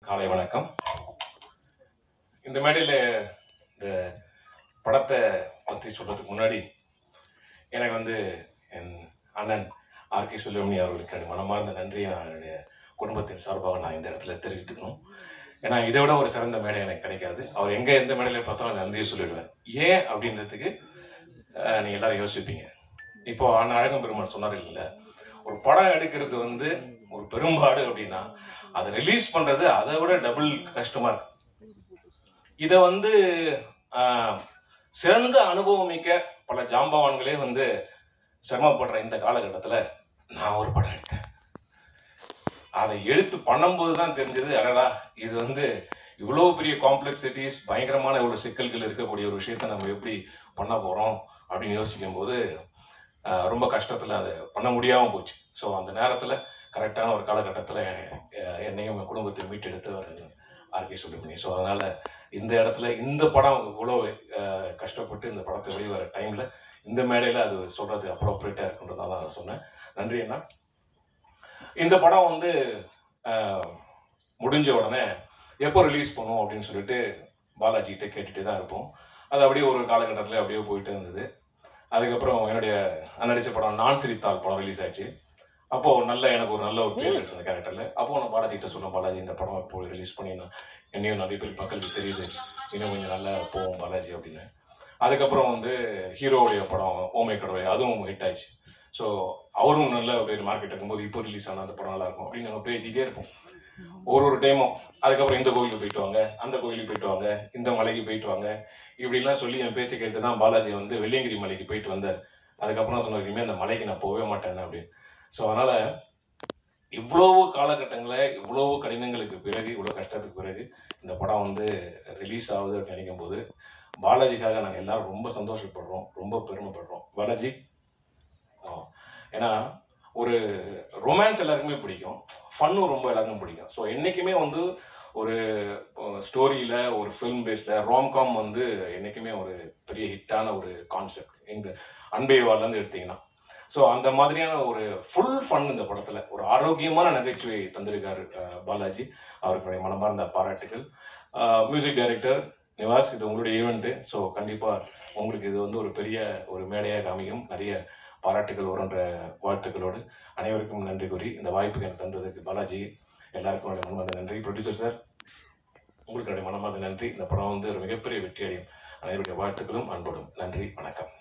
காலை வணக்கம். இந்த மேடையில் இந்த படத்தை பற்றி சொல்கிறதுக்கு முன்னாடி எனக்கு என் அண்ணன் ஆர்கே சுப்பிரமணியம் அவர்களுக்கு மனமார்ந்த நன்றியை நான் என்னுடைய குடும்பத்தின் சார்பாக நான் இந்த இடத்துல தெரிவித்துக்கணும். ஏன்னா இதை விட ஒரு சிறந்த மேடை எனக்கு கிடைக்காது. அவர் எங்கே எந்த மேடையில் பார்த்தாலும் நன்றியை சொல்லிடுவேன். ஏன் அப்படின்றதுக்கு நீங்கள் எல்லாரும் யோசிப்பீங்க. இப்போ அண்ணன் அழகம் பெருமாள் சொன்னார் இல்லை, ஒரு படம் எடுக்கிறது ஒரு பெரும்பாடு அப்படின்னா அதை ரிலீஸ் பண்றது அதை விட டபுள் கஷ்டமா இருக்கு. இதை சிறந்த அனுபவம் மிக்க பல ஜாம்பவான்களே சிரமப்படுற இந்த காலகட்டத்தில் நான் ஒரு படம் எடுத்தேன். அதை எடுத்து பண்ணும்போது தான் தெரிஞ்சது, அடடா இது இவ்வளோ பெரிய காம்ப்ளெக்சிட்டிஸ், பயங்கரமான இவ்வளோ சிக்கல்கள் இருக்கக்கூடிய ஒரு விஷயத்த நம்ம எப்படி பண்ண போகிறோம் அப்படின்னு யோசிக்கும் போது ரொம்ப கஷ்டத்தில் அதை பண்ண முடியாமல் போச்சு. ஸோ அந்த நேரத்தில் கரெக்டான ஒரு காலகட்டத்தில் என்னையும் என் குடும்பத்தை மீட்டெடுத்து ஆர்கே சுப்பிரமணியம். ஸோ அதனால் இந்த இடத்துல இந்த படம் இவ்வளோ கஷ்டப்பட்டு இந்த படத்தை வெளிவர டைமில் இந்த மேடையில் அது சொல்கிறது அப்ரோப்ரியேட்டாக இருக்குன்றதால நான் சொன்னேன். நன்றி அண்ணா. இந்த படம் முடிஞ்ச உடனே எப்போ ரிலீஸ் பண்ணுவோம் அப்படின்னு சொல்லிட்டு பாலாஜிகிட்ட கேட்டுகிட்டே தான் இருப்போம். அது அப்படியே ஒரு காலகட்டத்தில் அப்படியே போயிட்டு இருந்தது. அதுக்கப்புறம் என்னுடைய நடித்த படம் நான் சிரித்தால் படம் ரிலீஸ் ஆச்சு. அப்போது எனக்கு ஒரு நல்ல ஒரு பேர் இருந்துச்சு அந்த கேரக்டரில். அப்போது நான் பாலாஜிகிட்ட சொன்னேன், பாலாஜி இந்த படம் இப்போ ரிலீஸ் பண்ணி என்னையும் நிறைய பேர் மக்களுக்கு தெரியுது, இன்னும் கொஞ்சம் நல்லா போவோம் பாலாஜி அப்படின்னு. அதுக்கப்புறம் ஹீரோவுடைய படம் ஓமை கடவுளை, அதுவும் ஹிட் ஆயிடுச்சு. ஸோ அவரும் நல்ல பேர் மார்க்கெட் இருக்கும்போது இப்போ ரிலீஸ் ஆனால் அந்த படம் நல்லாயிருக்கும் அப்படின்னு நம்ம பேசிக்கிட்டே இருப்போம் ஒரு டைமும். அதுக்கப்புறம் இந்த கோயிலுக்கு போயிட்டு வாங்க, அந்த கோயிலுக்கு போயிட்டு வாங்க, இந்த மலைக்கு போயிட்டு வாங்க இப்படிலாம் சொல்லி என் பேச்சு கேட்டு தான் பாலாஜி வெள்ளியங்கிரி மலைக்கு போயிட்டு வந்தார். அதுக்கப்புறம் சொன்னார், இனிமேல் அந்த மலைக்கு நான் போகவே மாட்டேன் அப்படின்னு. ஸோ அதனால் இவ்வளவு காலகட்டங்களில் இவ்வளவு கடினங்களுக்கு பிறகு, இவ்வளோ கஷ்டத்துக்கு பிறகு இந்த படம் ரிலீஸ் ஆகுது அப்படின்னு நினைக்கும் போது பாலாஜிக்காக நாங்கள் எல்லாரும் ரொம்ப சந்தோஷப்படுறோம், ரொம்ப பெருமைப்படுறோம். பாலாஜி ஏன்னா ஒரு ரொமான்ஸ் எல்லாருக்குமே பிடிக்கும், ஃபன்னும் ரொம்ப எல்லாருக்கும் பிடிக்கும். ஸோ என்றைக்குமே ஒரு ஸ்டோரியில் ஒரு ஃபிலிம் பேஸில் ரோம்காம் என்றைக்குமே ஒரு பெரிய ஹிட்டான ஒரு கான்செப்ட். எங்கள் அன்பேவாலேருந்து எடுத்திங்கன்னா ஸோ அந்த மாதிரியான ஒரு ஃபுல் ஃபன் இந்த படத்தில் ஒரு ஆரோக்கியமான நகைச்சுவை தந்திருக்காரு பாலாஜி. அவருக்கு மனமார்ந்த பாராட்டுகள். மியூசிக் டைரக்டர் நிவாஸ், இது உங்களுடைய ஈவெண்ட்டு. ஸோ கண்டிப்பாக உங்களுக்கு இது ஒரு பெரிய ஒரு மேடையாக அமையும். நிறைய பாராட்டுகள் வரும்ன்ற வாழ்த்துக்களோடு அனைவருக்கும் நன்றி கூறி இந்த வாய்ப்புக்கு எனக்கு தந்ததுக்கு பாலாஜி எல்லாருக்கும் மனமார்ந்த நன்றி. ப்ரொடியூசர் சார், உங்களுக்கு மனமார்ந்த நன்றி. இந்த படம் ஒரு மிகப்பெரிய வெற்றி அடையும். அனைவருடைய வாழ்த்துக்களும் அன்போடும். நன்றி, வணக்கம்.